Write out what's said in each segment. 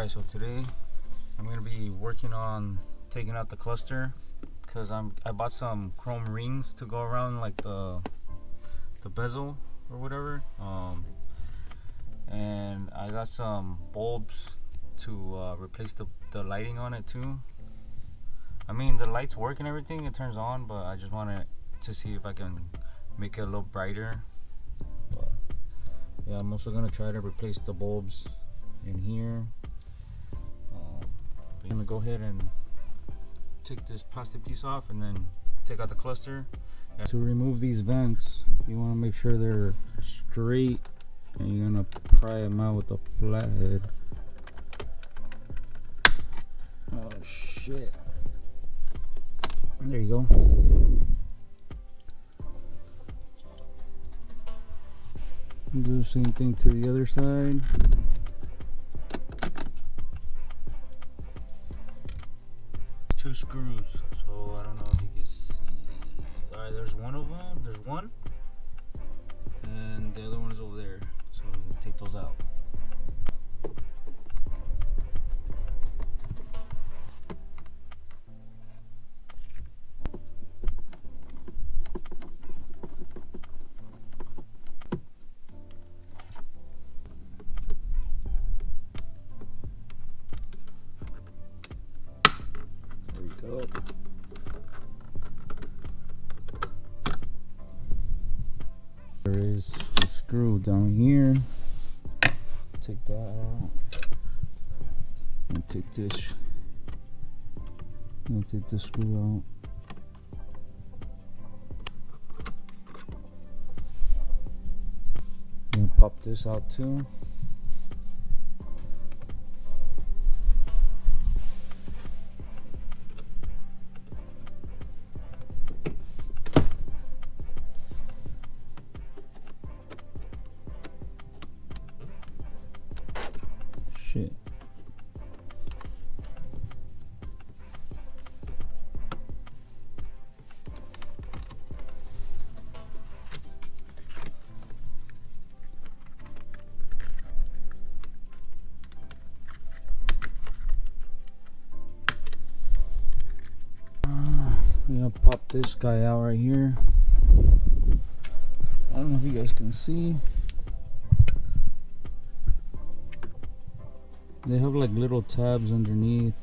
Alright, so today I'm gonna be working on taking out the cluster because I bought some chrome rings to go around like the bezel or whatever, and I got some bulbs to replace the lighting on it too. I mean, the lights work and everything, it turns on, but I just wanted to see if I can make it a little brighter. But yeah, I'm also gonna try to replace the bulbs in here. I'm gonna go ahead and take this plastic piece off and then take out the cluster. To remove these vents, you want to make sure they're straight, and you're gonna pry them out with a flathead. Oh shit. There you go. Do the same thing to the other side. Two screws, so I don't know if you can see. Alright, there's one of them. There's one, and the other one is over there. So we can take those out. Go. There is a screw down here. Take that out. And take this. And take this screw out. And pop this out too. Shit. We're gonna pop this guy out right here. I don't know if you guys can see. They have like little tabs underneath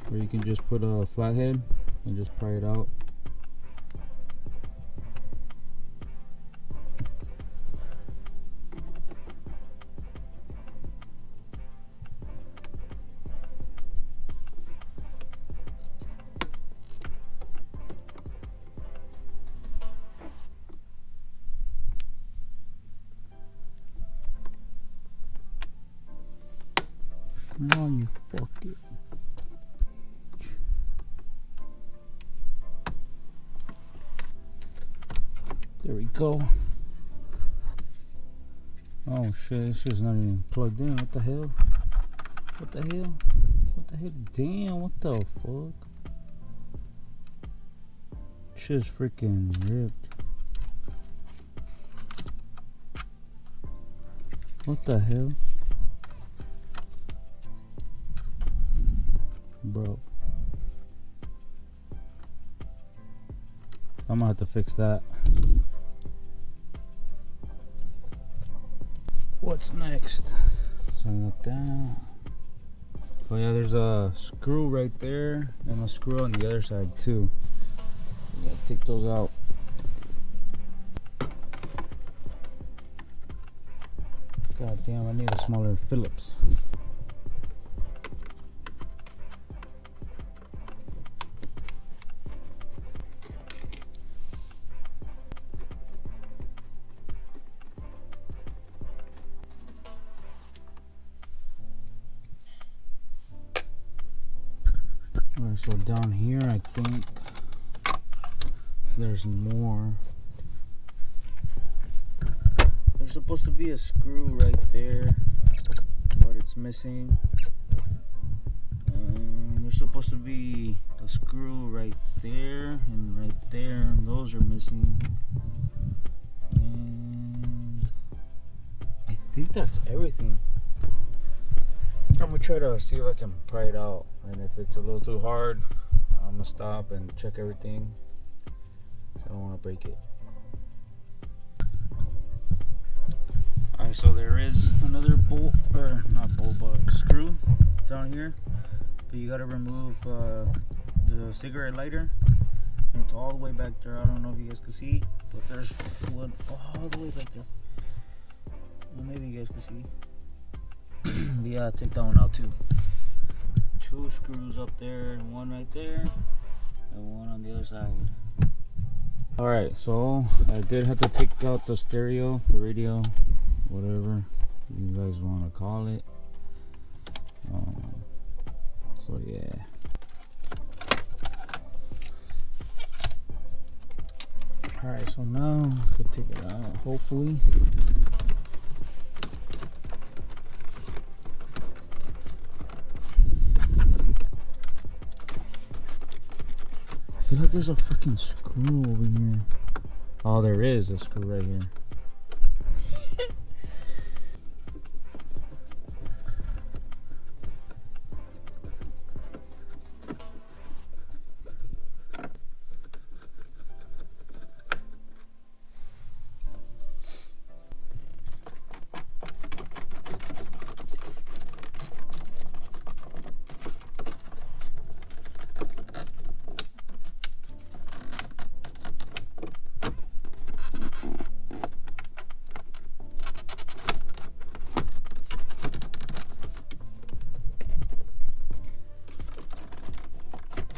where you can just put a flathead and just pry it out. Come on, you fuck it. There we go. Oh shit, this shit's not even plugged in. What the hell? What the hell? What the hell? Damn, what the fuck? Shit's freaking ripped. What the hell? Bro, I'm gonna have to fix that. What's next? So I got that. Oh yeah, there's a screw right there and a screw on the other side too. We gotta take those out. God damn, I need a smaller Phillips. Alright, so down here I think there's more. There's supposed to be a screw right there, but it's missing. There's supposed to be a screw right there and right there, and those are missing. And I think that's everything. I'm gonna try to see if I can pry it out, and if it's a little too hard, I'm gonna stop and check everything. I don't want to break it. Alright, so there is another bolt, or not bolt, but screw down here. But you gotta remove the cigarette lighter. It's all the way back there. I don't know if you guys can see, but there's one all the way back there. Well, maybe you guys can see. But yeah, take that one out too. 2 screws up there, and 1 right there, and 1 on the other side. Alright, so I did have to take out the stereo, the radio, whatever you guys want to call it. So yeah. Alright, so now I could take it out, hopefully. I feel like there's a fucking screw over here. Oh, there is a screw right here.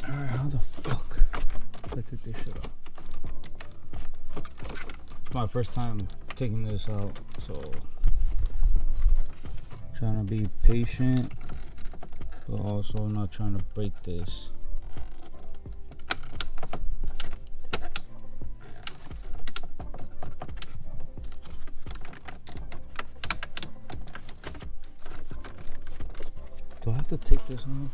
How the fuck I took this shit out? It's my first time taking this out, so trying to be patient, but also not trying to break this. Do I have to take this off?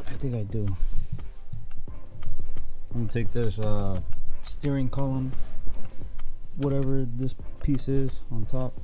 I think I do. I'm gonna take this steering column, whatever this piece is on top.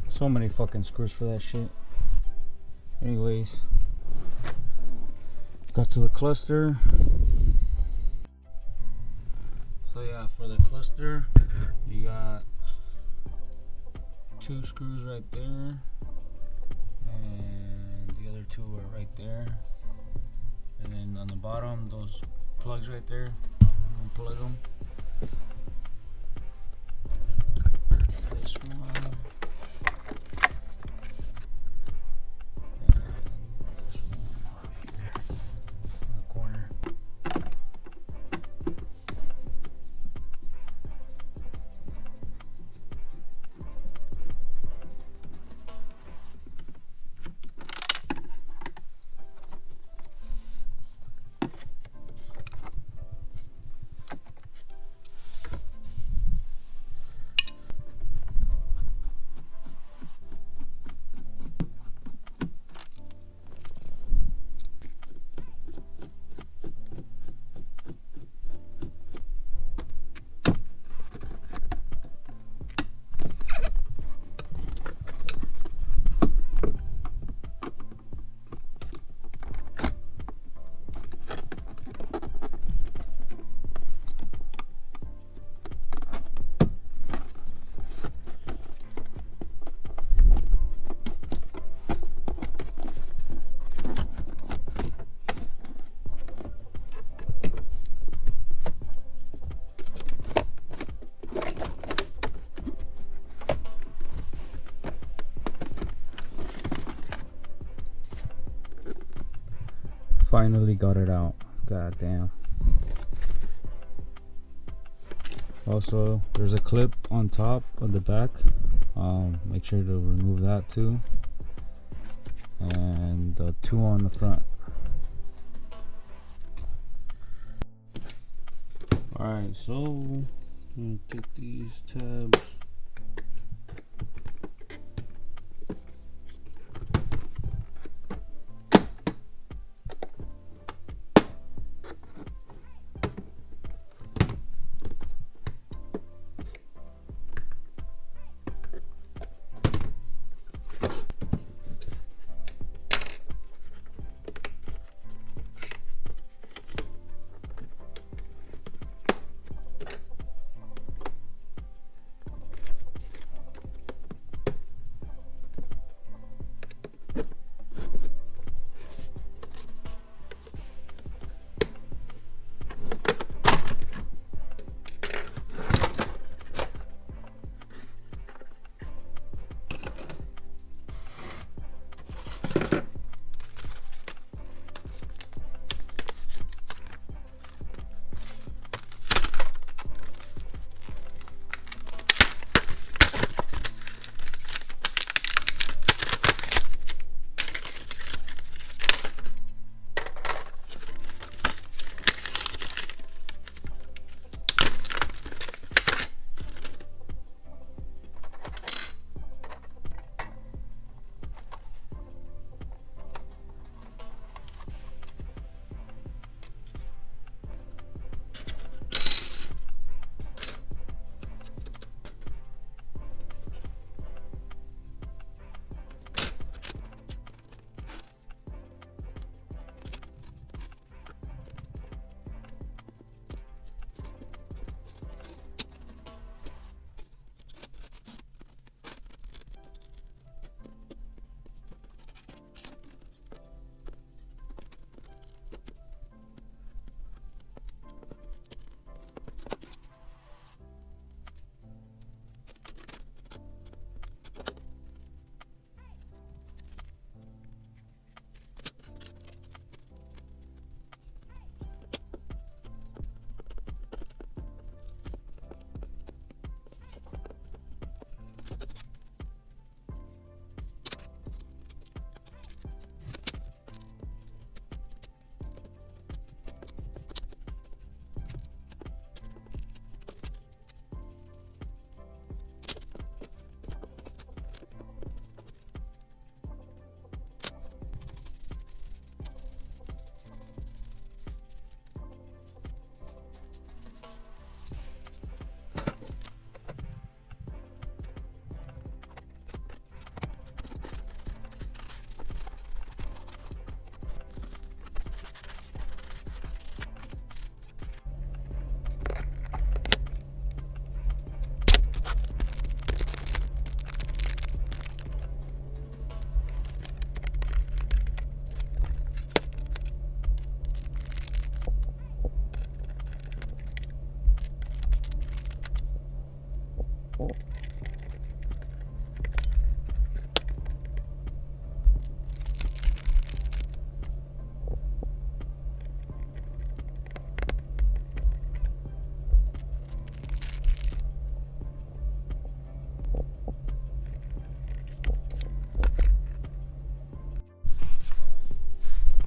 So many fucking screws for that shit. Anyways, got to the cluster. So yeah, for the cluster, you got 2 screws right there, and the other 2 are right there. And then on the bottom, those plugs right there, you unplug them. This one. Finally got it out. God damn. Also, there's a clip on top of the back. Make sure to remove that too. And the two on the front. Alright, so I'm gonna take these tabs.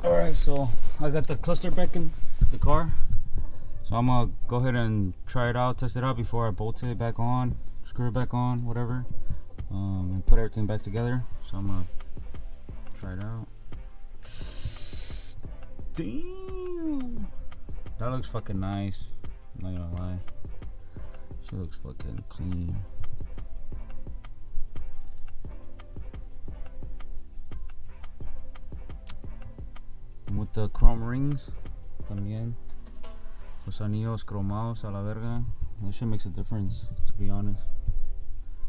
Alright, so I got the cluster back in the car. So I'm gonna go ahead and try it out, test it out before I bolt it back on, screw it back on, whatever. And put everything back together. So I'm gonna try it out. Damn! That looks fucking nice. I'm not gonna lie. She looks fucking clean. With the chrome rings también, los anillos cromados a la verga. That shit makes a difference, to be honest.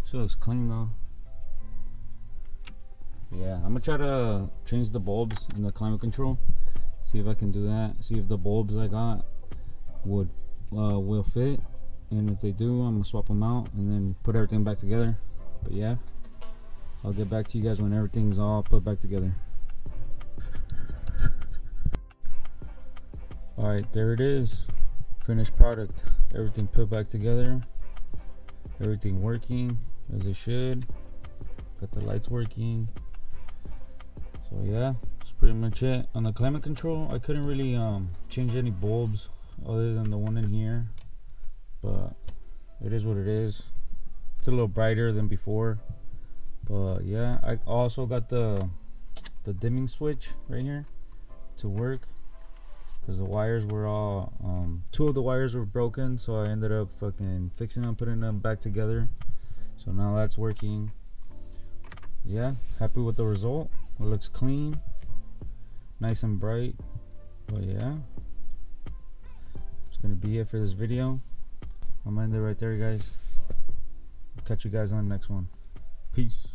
She looks clean though. Yeah, I'm gonna try to change the bulbs in the climate control, see if I can do that, see if the bulbs I got will fit, and if they do, I'm gonna swap them out and then put everything back together. But yeah, I'll get back to you guys when everything's all put back together. Alright, there it is. Finished product. Everything put back together. Everything working as it should. Got the lights working. So yeah, that's pretty much it. On the climate control, I couldn't really change any bulbs other than the one in here. But it is what it is. It's a little brighter than before. But yeah, I also got the dimming switch right here to work, because the wires were all two of the wires were broken, so I ended up fucking fixing them, putting them back together. So now that's working. Yeah, happy with the result. It looks clean, nice and bright. But yeah, it's gonna be it for this video. I'm gonna end it right there, guys. I'll catch you guys on the next one. Peace.